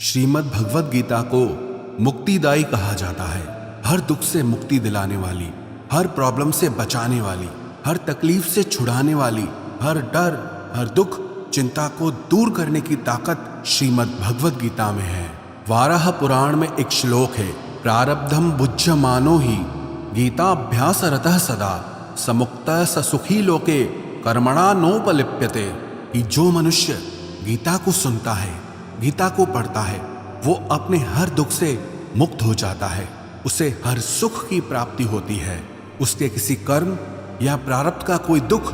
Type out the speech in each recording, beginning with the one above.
श्रीमद् भगवद गीता को मुक्तिदायी कहा जाता है। हर दुख से मुक्ति दिलाने वाली, हर प्रॉब्लम से बचाने वाली, हर तकलीफ से छुड़ाने वाली, हर डर, हर दुख, चिंता को दूर करने की ताकत श्रीमद् भगवद गीता में है। वाराह पुराण में एक श्लोक है, प्रारब्धम बुज्यमानो ही गीताभ्यास रतः सदा समुक्तः स सुखी लोके कर्मणा नोपलिप्यते। कि जो मनुष्य गीता को सुनता है, गीता को पढ़ता है, वो अपने हर दुख से मुक्त हो जाता है, उसे हर सुख की प्राप्ति होती है। उसके किसी कर्म या प्रारब्ध का कोई दुख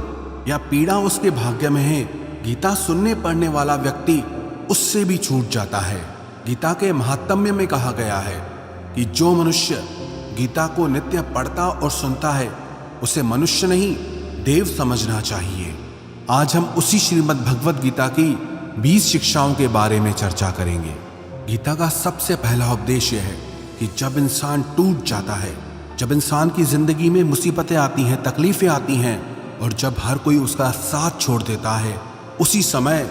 या पीड़ा उसके भाग्य में है, गीता सुनने पढ़ने वाला व्यक्ति उससे भी छूट जाता है। गीता के महात्म्य में कहा गया है कि जो मनुष्य गीता को नित्य पढ़ता और सुनता है, उसे मनुष्य नहीं देव समझना चाहिए। आज हम उसी श्रीमद् भगवद गीता की 20 शिक्षाओं के बारे में चर्चा करेंगे। गीता का सबसे पहला उपदेश यह है कि जब इंसान टूट जाता है, जब इंसान की जिंदगी में मुसीबतें आती हैं, तकलीफें आती हैं और जब हर कोई उसका साथ छोड़ देता है, उसी समय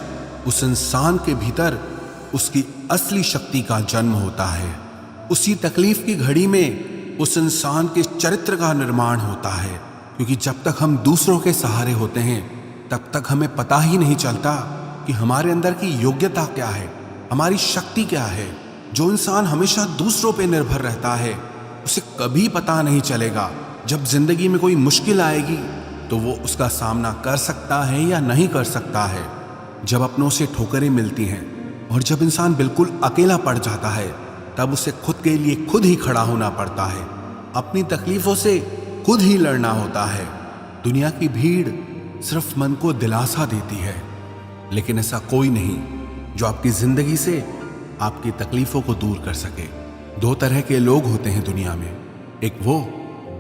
उस इंसान के भीतर उसकी असली शक्ति का जन्म होता है। उसी तकलीफ की घड़ी में उस इंसान के चरित्र का निर्माण होता है। क्योंकि जब तक हम दूसरों के सहारे होते हैं, तब तक हमें पता ही नहीं चलता कि हमारे अंदर की योग्यता क्या है, हमारी शक्ति क्या है। जो इंसान हमेशा दूसरों पे निर्भर रहता है, उसे कभी पता नहीं चलेगा जब जिंदगी में कोई मुश्किल आएगी तो वो उसका सामना कर सकता है या नहीं कर सकता है। जब अपनों से ठोकरें मिलती हैं और जब इंसान बिल्कुल अकेला पड़ जाता है, तब उसे खुद के लिए खुद ही खड़ा होना पड़ता है, अपनी तकलीफों से खुद ही लड़ना होता है। दुनिया की भीड़ सिर्फ मन को दिलासा देती है, लेकिन ऐसा कोई नहीं जो आपकी जिंदगी से आपकी तकलीफों को दूर कर सके। 2 तरह के लोग होते हैं दुनिया में। एक वो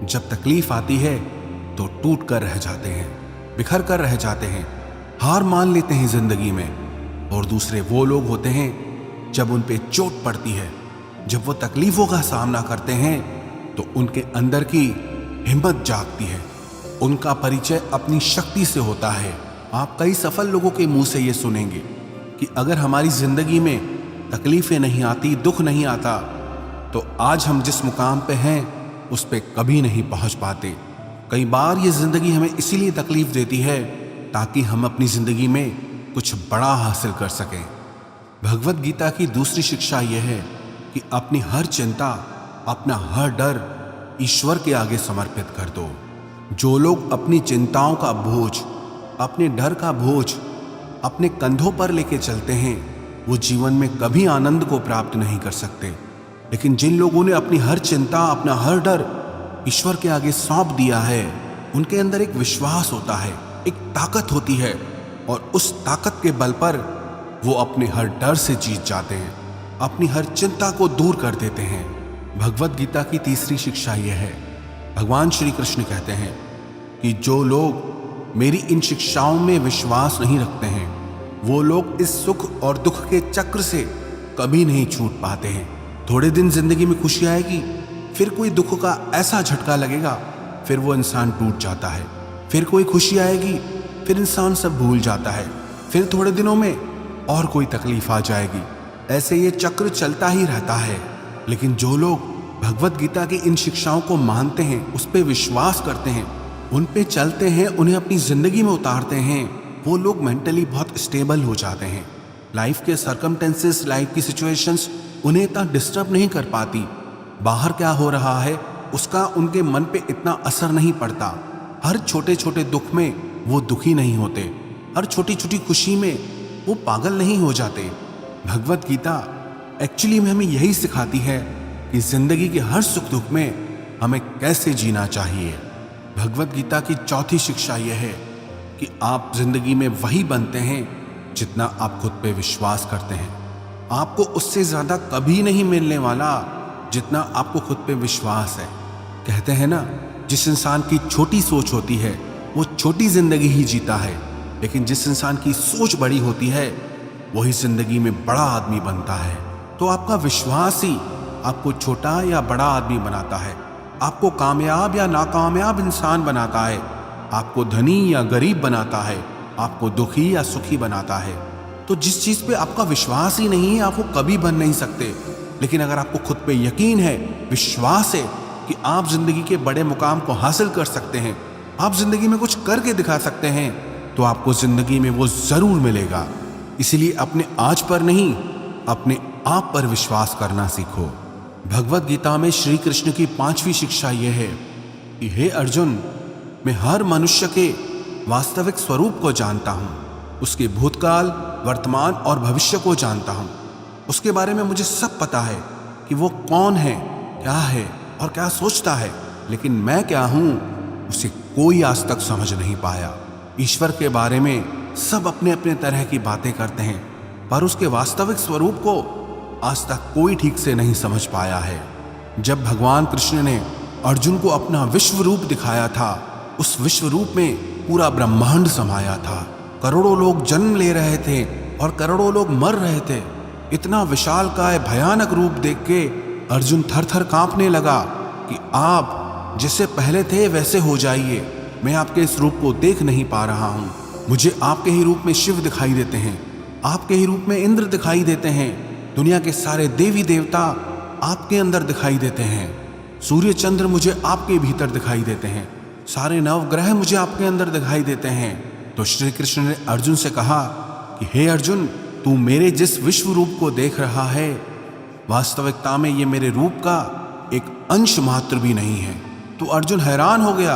जब तकलीफ आती है तो टूट कर रह जाते हैं, बिखर कर रह जाते हैं, हार मान लेते हैं जिंदगी में। और दूसरे वो लोग होते हैं जब उन पे चोट पड़ती है, जब वो तकलीफों का सामना करते हैं तो उनके अंदर की हिम्मत जागती है, उनका परिचय अपनी शक्ति से होता है। आप कई सफल लोगों के मुंह से ये सुनेंगे कि अगर हमारी जिंदगी में तकलीफें नहीं आती, दुख नहीं आता, तो आज हम जिस मुकाम पे हैं उस पे कभी नहीं पहुंच पाते। कई बार ये जिंदगी हमें इसीलिए तकलीफ देती है ताकि हम अपनी जिंदगी में कुछ बड़ा हासिल कर सकें। भगवद गीता की दूसरी शिक्षा यह है कि अपनी हर चिंता, अपना हर डर ईश्वर के आगे समर्पित कर दो। जो लोग अपनी चिंताओं का बोझ, अपने डर का बोझ अपने कंधों पर लेके चलते हैं, वो जीवन में कभी आनंद को प्राप्त नहीं कर सकते। लेकिन जिन लोगों ने अपनी हर चिंता, अपना हर डर ईश्वर के आगे सौंप दिया है, उनके अंदर एक विश्वास होता है, एक ताकत होती है, और उस ताकत के बल पर वो अपने हर डर से जीत जाते हैं, अपनी हर चिंता को दूर कर देते हैं। भगवद गीता की तीसरी शिक्षा यह है, भगवान श्री कृष्ण कहते हैं कि जो लोग मेरी इन शिक्षाओं में विश्वास नहीं रखते हैं, वो लोग इस सुख और दुख के चक्र से कभी नहीं छूट पाते हैं। थोड़े दिन जिंदगी में खुशी आएगी, फिर कोई दुख का ऐसा झटका लगेगा, फिर वो इंसान टूट जाता है। फिर कोई खुशी आएगी, फिर इंसान सब भूल जाता है। फिर थोड़े दिनों में और कोई तकलीफ आ जाएगी। ऐसे ये चक्र चलता ही रहता है। लेकिन जो लोग भगवद गीता की इन शिक्षाओं को मानते हैं, उस पर विश्वास करते हैं, उन पे चलते हैं, उन्हें अपनी जिंदगी में उतारते हैं, वो लोग मेंटली बहुत स्टेबल हो जाते हैं। लाइफ के सर्कमटेंसेस, लाइफ की सिचुएशंस उन्हें इतना डिस्टर्ब नहीं कर पाती। बाहर क्या हो रहा है उसका उनके मन पे इतना असर नहीं पड़ता। हर छोटे छोटे दुख में वो दुखी नहीं होते, हर छोटी छोटी खुशी में वो पागल नहीं हो जाते। भगवद गीता एक्चुअली में हमें यही सिखाती है कि जिंदगी के हर सुख दुख में हमें कैसे जीना चाहिए। भगवद गीता की चौथी शिक्षा यह है कि आप जिंदगी में वही बनते हैं जितना आप खुद पे विश्वास करते हैं। आपको उससे ज्यादा कभी नहीं मिलने वाला जितना आपको खुद पे विश्वास है। कहते हैं ना, जिस इंसान की छोटी सोच होती है वो छोटी जिंदगी ही जीता है, लेकिन जिस इंसान की सोच बड़ी होती है वही जिंदगी में बड़ा आदमी बनता है। तो आपका विश्वास ही आपको छोटा या बड़ा आदमी बनाता है, आपको कामयाब या नाकामयाब इंसान बनाता है, आपको धनी या गरीब बनाता है, आपको दुखी या सुखी बनाता है। तो जिस चीज पे आपका विश्वास ही नहीं है आप वो कभी बन नहीं सकते। लेकिन अगर आपको खुद पे यकीन है, विश्वास है कि आप जिंदगी के बड़े मुकाम को हासिल कर सकते हैं, आप जिंदगी में कुछ करके दिखा सकते हैं, तो आपको जिंदगी में वो जरूर मिलेगा। इसीलिए अपने आज पर नहीं, अपने आप पर विश्वास करना सीखो। भगवत गीता में श्री कृष्ण की 5वीं शिक्षा यह है कि हे अर्जुन, मैं हर मनुष्य के वास्तविक स्वरूप को जानता हूं, उसके भूतकाल, वर्तमान और भविष्य को जानता हूं। उसके बारे में मुझे सब पता है कि वो कौन है, क्या है और क्या सोचता है, लेकिन मैं क्या हूं उसे कोई आज तक समझ नहीं पाया। ईश्वर के बारे में सब अपने अपने तरह की बातें करते हैं, पर उसके वास्तविक स्वरूप को आज तक कोई ठीक से नहीं समझ पाया है। जब भगवान कृष्ण ने अर्जुन को अपना विश्व रूप दिखाया था, उस विश्व रूप में पूरा ब्रह्मांड समाया था। करोड़ों लोग जन्म ले रहे थे और करोड़ों लोग मर रहे थे। इतना विशालकाय भयानक रूप देख के अर्जुन थर थर कांपने लगा कि आप जैसे पहले थे वैसे हो जाइए, मैं आपके इस रूप को देख नहीं पा रहा हूँ। मुझे आपके ही रूप में शिव दिखाई देते हैं, आपके ही रूप में इंद्र दिखाई देते हैं, दुनिया के सारे देवी देवता आपके अंदर दिखाई देते हैं, सूर्य चंद्र मुझे आपके भीतर दिखाई देते हैं, सारे नवग्रह मुझे आपके अंदर दिखाई देते हैं। तो श्री कृष्ण ने अर्जुन से कहा कि हे अर्जुन, तू मेरे जिस विश्व रूप को देख रहा है, वास्तविकता में ये मेरे रूप का एक अंश मात्र भी नहीं है। तो अर्जुन हैरान हो गया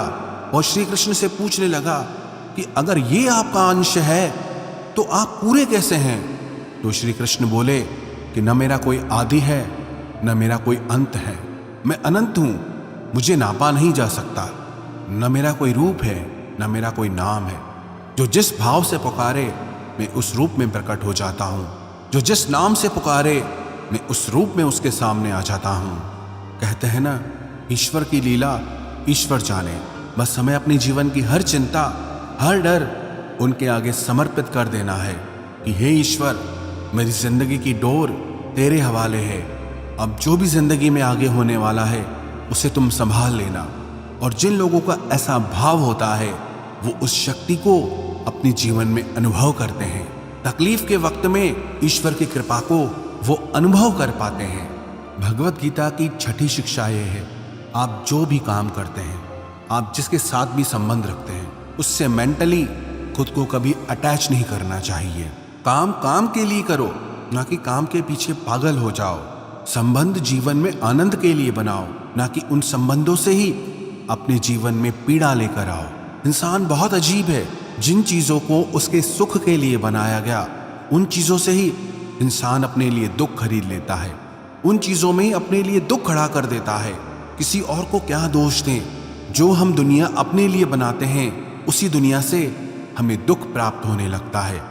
और श्री कृष्ण से पूछने लगा कि अगर ये आपका अंश है तो आप पूरे कैसे हैं? तो श्री कृष्ण बोले कि न मेरा कोई आदि है, न मेरा कोई अंत है, मैं अनंत हूं, मुझे नापा नहीं जा सकता। न मेरा कोई रूप है, न मेरा कोई नाम है। जो जिस भाव से पुकारे मैं उस रूप में प्रकट हो जाता हूं, जो जिस नाम से पुकारे मैं उस रूप में उसके सामने आ जाता हूं। कहते हैं ना, ईश्वर की लीला ईश्वर जाने। बस हमें अपने जीवन की हर चिंता, हर डर उनके आगे समर्पित कर देना है कि हे ईश्वर, मेरी जिंदगी की डोर तेरे हवाले है। अब जो भी जिंदगी में आगे होने वाला है उसे तुम संभाल लेना। और जिन लोगों का ऐसा भाव होता है वो उस शक्ति को अपने जीवन में अनुभव करते हैं। तकलीफ के वक्त में ईश्वर की कृपा को वो अनुभव कर पाते हैं। भगवत गीता की 6ठी शिक्षा यह है, आप जो भी काम करते हैं, आप जिसके साथ भी संबंध रखते हैं, उससे मेंटली खुद को कभी अटैच नहीं करना चाहिए। काम काम के लिए करो, ना कि काम के पीछे पागल हो जाओ। संबंध जीवन में आनंद के लिए बनाओ, ना कि उन संबंधों से ही अपने जीवन में पीड़ा लेकर आओ। इंसान बहुत अजीब है, जिन चीजों को उसके सुख के लिए बनाया गया, उन चीजों से ही इंसान अपने लिए दुख खरीद लेता है, उन चीजों में ही अपने लिए दुख खड़ा कर देता है। किसी और को क्या दोष दें? जो हम दुनिया अपने लिए बनाते हैं, उसी दुनिया से हमें दुख प्राप्त होने लगता है।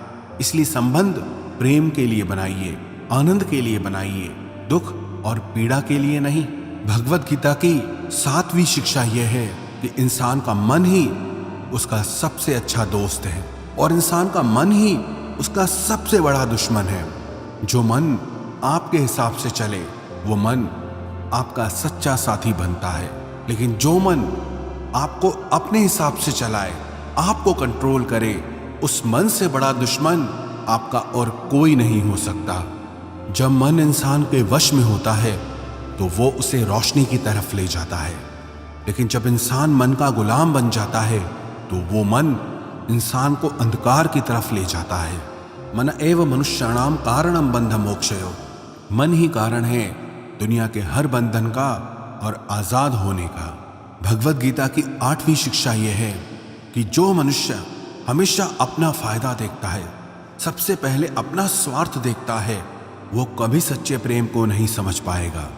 इसलिए संबंध प्रेम के लिए बनाइए, आनंद के लिए बनाइए, दुख और पीड़ा के लिए नहीं। भगवत गीता की 7वीं शिक्षा यह है कि इंसान का मन ही उसका सबसे अच्छा दोस्त है और इंसान का मन ही उसका सबसे बड़ा दुश्मन है। जो मन आपके हिसाब से चले वो मन आपका सच्चा साथी बनता है, लेकिन जो मन आपको अपने हिसाब से चलाए, आपको कंट्रोल करे, उस मन से बड़ा दुश्मन आपका और कोई नहीं हो सकता। जब मन इंसान के वश में होता है तो वो उसे रोशनी की तरफ ले जाता है, लेकिन जब इंसान मन का गुलाम बन जाता है तो वो मन इंसान को अंधकार की तरफ ले जाता है। मन एव मनुष्याणाम कारणम बंध मोक्षयो। मन ही कारण है दुनिया के हर बंधन का और आजाद होने का। भगवत गीता की 8वीं शिक्षा यह है कि जो मनुष्य हमेशा अपना फायदा देखता है, सबसे पहले अपना स्वार्थ देखता है, वो कभी सच्चे प्रेम को नहीं समझ पाएगा।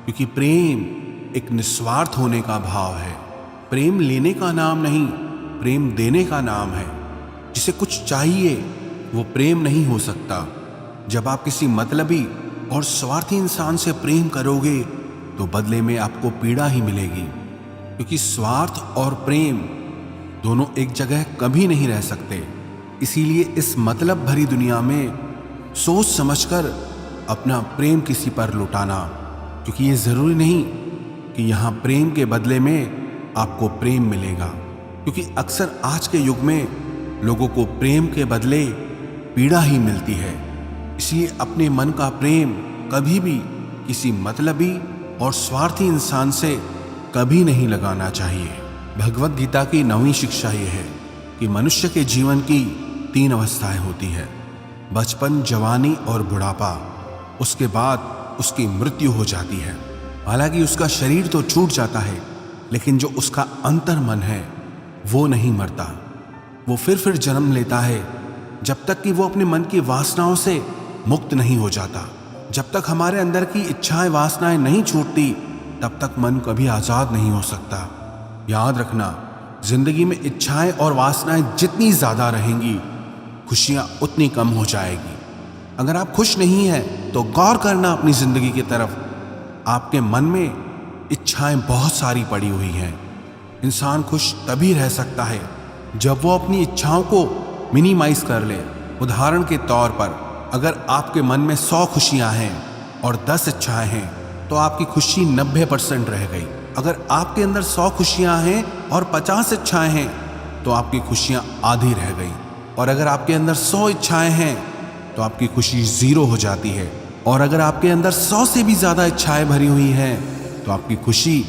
क्योंकि प्रेम एक निस्वार्थ होने का भाव है। प्रेम लेने का नाम नहीं, प्रेम देने का नाम है। जिसे कुछ चाहिए वो प्रेम नहीं हो सकता। जब आप किसी मतलबी और स्वार्थी इंसान से प्रेम करोगे तो बदले में आपको पीड़ा ही मिलेगी, क्योंकि स्वार्थ और प्रेम दोनों एक जगह कभी नहीं रह सकते। इसीलिए इस मतलब भरी दुनिया में सोच समझकर अपना प्रेम किसी पर लुटाना, क्योंकि ये जरूरी नहीं कि यहाँ प्रेम के बदले में आपको प्रेम मिलेगा। क्योंकि अक्सर आज के युग में लोगों को प्रेम के बदले पीड़ा ही मिलती है। इसलिए अपने मन का प्रेम कभी भी किसी मतलबी और स्वार्थी इंसान से कभी नहीं लगाना चाहिए। भगवत गीता की 9वीं शिक्षा ये है कि मनुष्य के जीवन की 3 अवस्थाएं होती है, बचपन, जवानी और बुढ़ापा। उसके बाद उसकी मृत्यु हो जाती है। हालांकि उसका शरीर तो छूट जाता है, लेकिन जो उसका अंतर मन है वो नहीं मरता। वो फिर जन्म लेता है जब तक कि वो अपने मन की वासनाओं से मुक्त नहीं हो जाता। जब तक हमारे अंदर की इच्छाएं, वासनाएं नहीं छूटती, तब तक मन कभी आजाद नहीं हो सकता। याद रखना, जिंदगी में इच्छाएं और वासनाएं जितनी ज्यादा रहेंगी, खुशियां उतनी कम हो जाएगी। अगर आप खुश नहीं हैं तो गौर करना अपनी जिंदगी की तरफ। आपके मन में इच्छाएं बहुत सारी पड़ी हुई हैं। इंसान खुश तभी रह सकता है जब वो अपनी इच्छाओं को मिनिमाइज कर ले। उदाहरण के तौर पर, अगर आपके मन में 100 खुशियां हैं और 10 इच्छाएं हैं तो आपकी खुशी 90% रह गई। अगर आपके अंदर 100 खुशियां हैं और 50 इच्छाएं हैं तो आपकी खुशियां आधी रह गई। और अगर आपके अंदर 100 इच्छाएं हैं तो आपकी खुशी 0 हो जाती है। और अगर आपके अंदर 100 से भी ज्यादा इच्छाएं भरी हुई हैं तो आपकी खुशी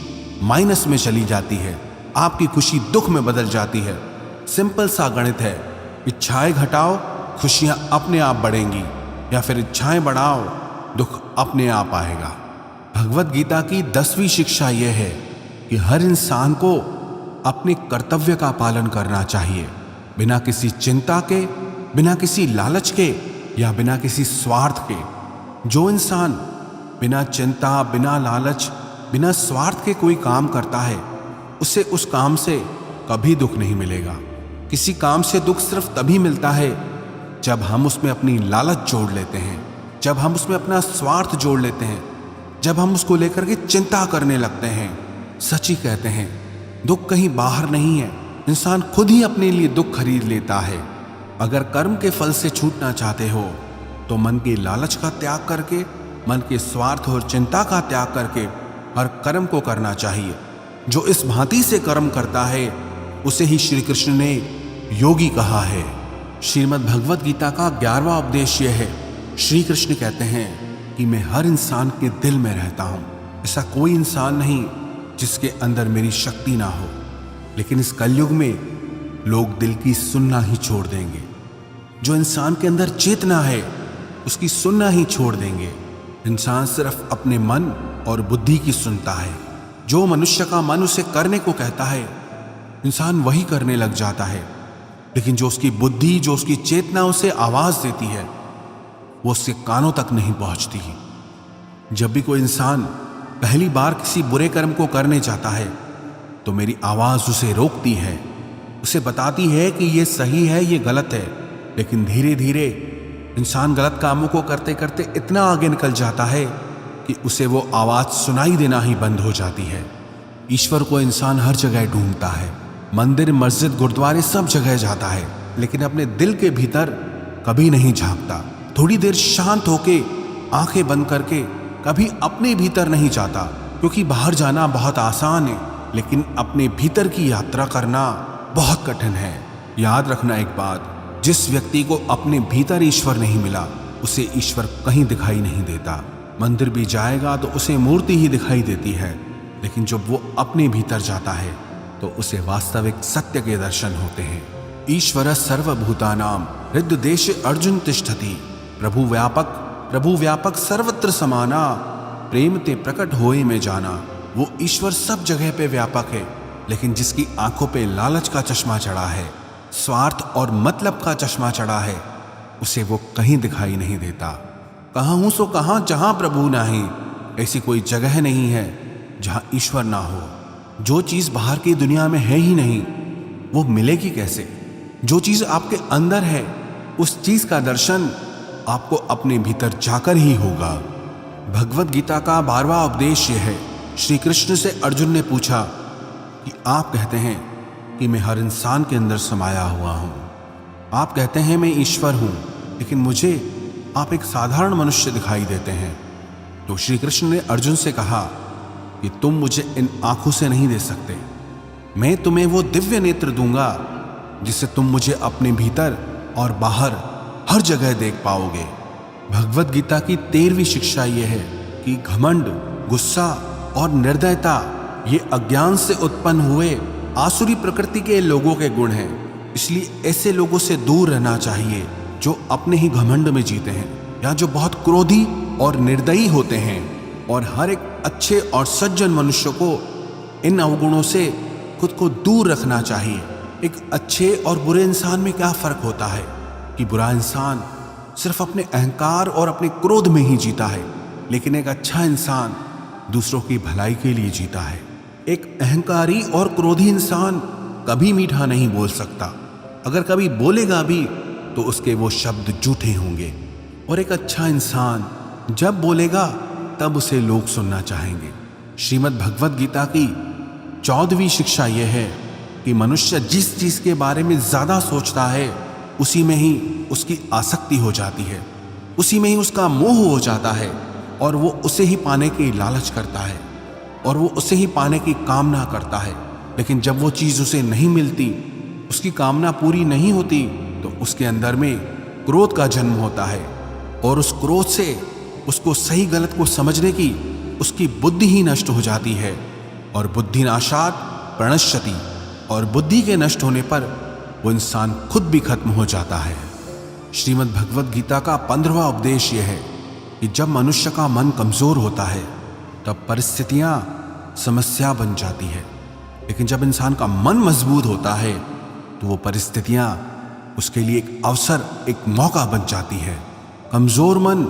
माइनस में चली जाती है। आपकी खुशी दुख में बदल जाती है। सिंपल सा गणित है, इच्छाएं घटाओ, खुशियां अपने आप बढ़ेंगी, या फिर इच्छाएं बढ़ाओ, दुख अपने आप आएगा। भगवत गीता की 10वीं शिक्षा यह है कि हर इंसान को अपने कर्तव्य का पालन करना चाहिए, बिना किसी चिंता के, बिना किसी लालच के या बिना किसी स्वार्थ के। जो इंसान बिना चिंता, बिना लालच, बिना स्वार्थ के कोई काम करता है, उसे उस काम से कभी दुख नहीं मिलेगा। किसी काम से दुख सिर्फ तभी मिलता है जब हम उसमें अपनी लालच जोड़ लेते हैं, जब हम उसमें अपना स्वार्थ जोड़ लेते हैं, जब हम उसको लेकर के चिंता करने लगते हैं। सच ही कहते हैं, दुख कहीं बाहर नहीं है, इंसान खुद ही अपने लिए दुख खरीद लेता है। अगर कर्म के फल से छूटना चाहते हो तो मन के लालच का त्याग करके, मन के स्वार्थ और चिंता का त्याग करके हर कर्म को करना चाहिए। जो इस भांति से कर्म करता है उसे ही श्री कृष्ण ने योगी कहा है। श्रीमद् भगवत गीता का 11वां उपदेश यह है, श्री कृष्ण कहते हैं कि मैं हर इंसान के दिल में रहता हूं। ऐसा कोई इंसान नहीं जिसके अंदर मेरी शक्ति ना हो। लेकिन इस कलयुग में लोग दिल की सुनना ही छोड़ देंगे। जो इंसान के अंदर चेतना है उसकी सुनना ही छोड़ देंगे। इंसान सिर्फ अपने मन और बुद्धि की सुनता है। जो मनुष्य का मन उसे करने को कहता है, इंसान वही करने लग जाता है। लेकिन जो उसकी बुद्धि, जो उसकी चेतना उसे आवाज देती है, वो उसके कानों तक नहीं पहुंचती। जब भी कोई इंसान पहली बार किसी बुरे कर्म को करने जाता है तो मेरी आवाज उसे रोकती है, उसे बताती है कि ये सही है, ये गलत है। लेकिन धीरे धीरे इंसान गलत कामों को करते करते इतना आगे निकल जाता है कि उसे वो आवाज सुनाई देना ही बंद हो जाती है। ईश्वर को इंसान हर जगह ढूंढता है, मंदिर, मस्जिद, गुरुद्वारे सब जगह जाता है, लेकिन अपने दिल के भीतर कभी नहीं झांकता। थोड़ी देर शांत होके, आंखें बंद करके कभी अपने भीतर नहीं जाता, क्योंकि बाहर जाना बहुत आसान है, लेकिन अपने भीतर की यात्रा करना बहुत कठिन है। याद रखना एक बात, जिस व्यक्ति को अपने भीतर ईश्वर नहीं मिला उसे ईश्वर कहीं दिखाई नहीं देता। मंदिर भी जाएगा तो उसे मूर्ति ही दिखाई देती है, लेकिन जब वो अपने भीतर जाता है तो उसे वास्तविक सत्य के दर्शन होते हैं। ईश्वर सर्वभूतानां हृद्देश अर्जुन तिष्ठति, प्रभु व्यापक सर्वत्र समाना, प्रेम ते प्रकट होए में जाना। वो ईश्वर सब जगह पे व्यापक है, लेकिन जिसकी आंखों पे लालच का चश्मा चढ़ा है, स्वार्थ और मतलब का चश्मा चढ़ा है, उसे वो कहीं दिखाई नहीं देता। कहाँ हूं सो कहाँ, जहां प्रभु नाही। ऐसी कोई जगह नहीं है जहां ईश्वर ना हो। जो चीज बाहर की दुनिया में है ही नहीं, वो मिलेगी कैसे? जो चीज आपके अंदर है, उस चीज का दर्शन आपको अपने भीतर जाकर ही होगा। भगवत गीता का 12वां उपदेश यह है। श्री कृष्ण से अर्जुन ने पूछा कि आप कहते हैं कि मैं हर इंसान के अंदर समाया हुआ हूं, आप कहते हैं मैं ईश्वर हूं, लेकिन मुझे आप एक साधारण मनुष्य दिखाई देते हैं। तो श्री कृष्ण ने अर्जुन से कहा कि तुम मुझे इन आंखों से नहीं दे सकते, मैं तुम्हें वो दिव्य नेत्र दूंगा जिससे तुम मुझे अपने भीतर और बाहर हर जगह देख पाओगे। भगवत गीता की 13वीं शिक्षा यह है कि घमंड, गुस्सा और निर्दयता ये अज्ञान से उत्पन्न हुए आसुरी प्रकृति के लोगों के गुण हैं। इसलिए ऐसे लोगों से दूर रहना चाहिए जो अपने ही घमंड में जीते हैं या जो बहुत क्रोधी और निर्दयी होते हैं। और हर एक अच्छे और सज्जन मनुष्य को इन अवगुणों से खुद को दूर रखना चाहिए। एक अच्छे और बुरे इंसान में क्या फर्क होता है कि बुरा इंसान सिर्फ अपने अहंकार और अपने क्रोध में ही जीता है, लेकिन एक अच्छा इंसान दूसरों की भलाई के लिए जीता है। एक अहंकारी और क्रोधी इंसान कभी मीठा नहीं बोल सकता, अगर कभी बोलेगा भी तो उसके वो शब्द झूठे होंगे। और एक अच्छा इंसान जब बोलेगा तब उसे लोग सुनना चाहेंगे। श्रीमद् भगवत गीता की 14वीं शिक्षा यह है कि मनुष्य जिस चीज के बारे में ज्यादा सोचता है उसी में ही उसकी आसक्ति हो जाती है, उसी में ही उसका मोह हो जाता है और वो उसे ही पाने की लालच करता है और वो उसे ही पाने की कामना करता है। लेकिन जब वो चीज उसे नहीं मिलती, उसकी कामना पूरी नहीं होती, तो उसके अंदर में क्रोध का जन्म होता है और उस क्रोध से उसको सही गलत को समझने की उसकी बुद्धि ही नष्ट हो जाती है। और बुद्धि नाशात प्रणश्यति, और बुद्धि के नष्ट होने पर वो इंसान खुद भी खत्म हो जाता है। श्रीमद् भगवत गीता का 15वां उपदेश यह है कि जब मनुष्य का मन कमजोर होता है तब परिस्थितियां समस्या बन जाती है, लेकिन जब इंसान का मन मजबूत होता है तो वो परिस्थितियां उसके लिए एक अवसर, एक मौका बन जाती है। कमजोर मन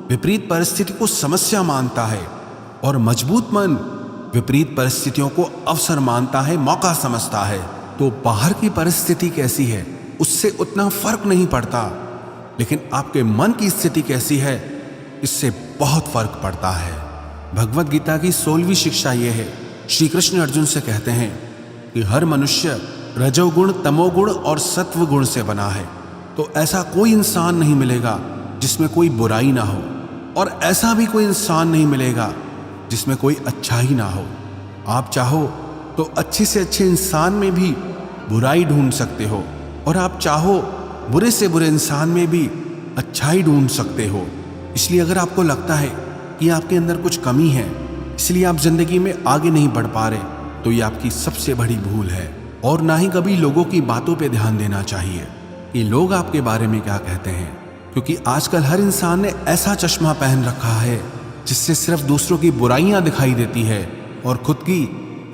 विपरीत परिस्थिति को समस्या मानता है और मजबूत मन विपरीत परिस्थितियों को अवसर मानता है, मौका समझता है। तो बाहर की परिस्थिति कैसी है उससे उतना फर्क नहीं पड़ता, लेकिन आपके मन की स्थिति कैसी है इससे बहुत फर्क पड़ता है। भगवत गीता की 16वीं शिक्षा यह है, श्री कृष्ण अर्जुन से कहते हैं कि हर मनुष्य रजोगुण, तमोगुण और सत्व गुण से बना है। तो ऐसा कोई इंसान नहीं मिलेगा जिसमें कोई बुराई ना हो, और ऐसा भी कोई इंसान नहीं मिलेगा जिसमें कोई अच्छाई ना हो। आप चाहो तो अच्छे से अच्छे इंसान में भी बुराई ढूंढ सकते हो, और आप चाहो बुरे से बुरे इंसान में भी अच्छाई ढूंढ सकते हो। इसलिए अगर आपको लगता है कि आपके अंदर कुछ कमी है, इसलिए आप जिंदगी में आगे नहीं बढ़ पा रहे, तो ये आपकी सबसे बड़ी भूल है। और ना ही कभी लोगों की बातों पे ध्यान देना चाहिए कि लोग आपके बारे में क्या कहते हैं, क्योंकि आजकल हर इंसान ने ऐसा चश्मा पहन रखा है जिससे सिर्फ दूसरों की बुराइयां दिखाई देती है और खुद की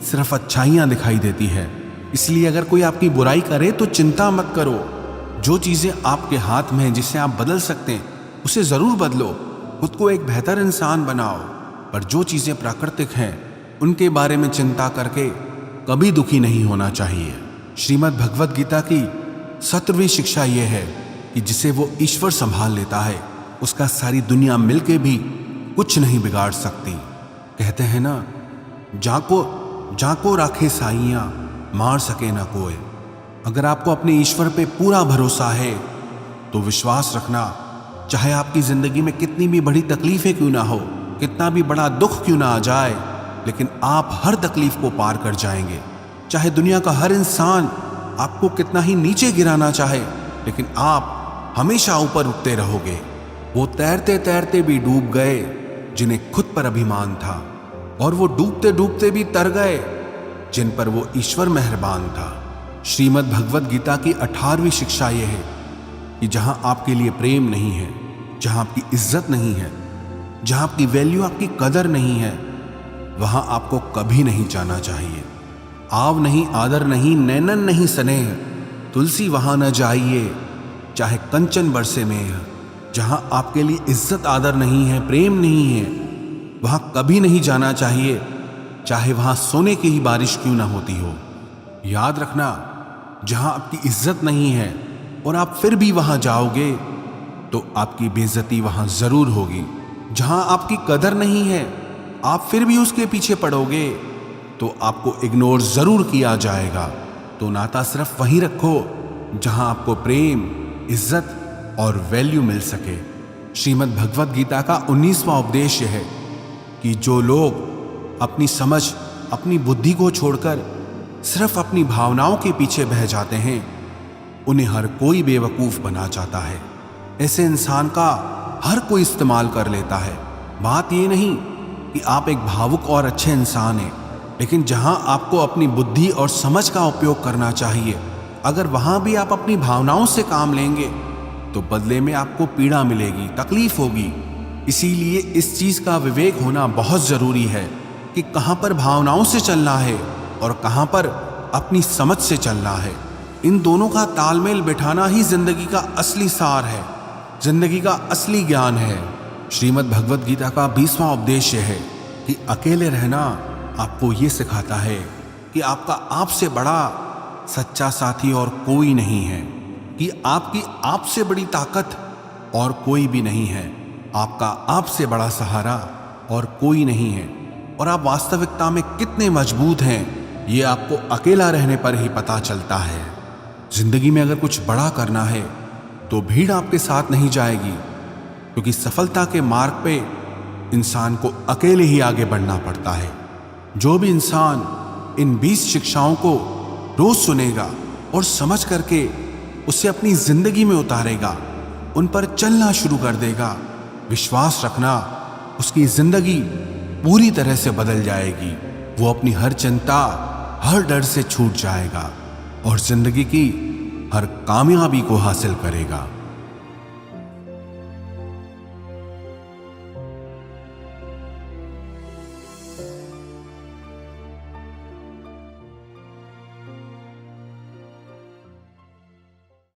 सिर्फ अच्छाइयां दिखाई देती है। इसलिए अगर कोई आपकी बुराई करे तो चिंता मत करो। जो चीजें आपके हाथ में हैं, जिसे आप बदल सकते हैं, उसे जरूर बदलो, खुद को एक बेहतर इंसान बनाओ। पर जो चीजें प्राकृतिक हैं उनके बारे में चिंता करके कभी दुखी नहीं होना चाहिए। श्रीमद् भगवत गीता की 17वीं शिक्षा यह है कि जिसे वो ईश्वर संभाल लेता है उसका सारी दुनिया मिलके भी कुछ नहीं बिगाड़ सकती। कहते हैं ना, जाको राखे साइयां, मार सके ना कोई। अगर आपको अपने ईश्वर पे पूरा भरोसा है तो विश्वास रखना, चाहे आपकी जिंदगी में कितनी भी बड़ी तकलीफें क्यों ना हो, कितना भी बड़ा दुख क्यों ना आ जाए, लेकिन आप हर तकलीफ को पार कर जाएंगे। चाहे दुनिया का हर इंसान आपको कितना ही नीचे गिराना चाहे, लेकिन आप हमेशा ऊपर उठते रहोगे। वो तैरते तैरते भी डूब गए जिन्हें खुद पर अभिमान था, और वो डूबते डूबते भी तर गए जिन पर वो ईश्वर मेहरबान था। श्रीमद् भगवत गीता की 18वीं शिक्षा यह है कि जहां आपके लिए प्रेम नहीं है, जहां आपकी इज्जत नहीं है, जहां आपकी वैल्यू, आपकी कदर नहीं है, वहां आपको कभी नहीं जाना चाहिए। आव नहीं, आदर नहीं, नैनन नहीं स्नेह, तुलसी वहां न जाइए, चाहे कंचन बरसे में। जहां आपके लिए इज्जत आदर नहीं है, प्रेम नहीं है, वहां कभी नहीं जाना चाहिए, चाहे वहां सोने की ही बारिश क्यों ना होती हो। याद रखना, जहां आपकी इज्जत नहीं है और आप फिर भी वहां जाओगे तो आपकी बेइज्जती वहां जरूर होगी। जहां आपकी कदर नहीं है, आप फिर भी उसके पीछे पड़ोगे तो आपको इग्नोर जरूर किया जाएगा। तो नाता सिर्फ वहीं रखो जहां आपको प्रेम, इज्जत और वैल्यू मिल सके। श्रीमद् भगवत गीता का 19वां उपदेश यह है कि जो लोग अपनी समझ, अपनी बुद्धि को छोड़कर सिर्फ अपनी भावनाओं के पीछे बह जाते हैं, उन्हें हर कोई बेवकूफ बना जाता है। ऐसे इंसान का हर कोई इस्तेमाल कर लेता है। बात ये नहीं कि आप एक भावुक और अच्छे इंसान हैं, लेकिन जहां आपको अपनी बुद्धि और समझ का उपयोग करना चाहिए, अगर वहां भी आप अपनी भावनाओं से काम लेंगे तो बदले में आपको पीड़ा मिलेगी, तकलीफ होगी। इसीलिए इस चीज का विवेक होना बहुत जरूरी है कि कहां पर भावनाओं से चलना है और कहां पर अपनी समझ से चलना है। इन दोनों का तालमेल बिठाना ही जिंदगी का असली सार है, जिंदगी का असली ज्ञान है। श्रीमद् भगवद गीता का 20वां उपदेश है कि अकेले रहना आपको ये सिखाता है कि आपका आपसे बड़ा सच्चा साथी और कोई नहीं है, कि आपकी आपसे बड़ी ताकत और कोई भी नहीं है, आपका आपसे बड़ा सहारा और कोई नहीं है, और आप वास्तविकता में कितने मजबूत हैं ये आपको अकेला रहने पर ही पता चलता है। जिंदगी में अगर कुछ बड़ा करना है तो भीड़ आपके साथ नहीं जाएगी, क्योंकि सफलता के मार्ग पे इंसान को अकेले ही आगे बढ़ना पड़ता है। जो भी इंसान इन 20 शिक्षाओं को रोज सुनेगा और समझ करके उसे अपनी जिंदगी में उतारेगा, उन पर चलना शुरू कर देगा, विश्वास रखना उसकी जिंदगी पूरी तरह से बदल जाएगी। वो अपनी हर चिंता, हर डर से छूट जाएगा और जिंदगी की हर कामयाबी को हासिल करेगा।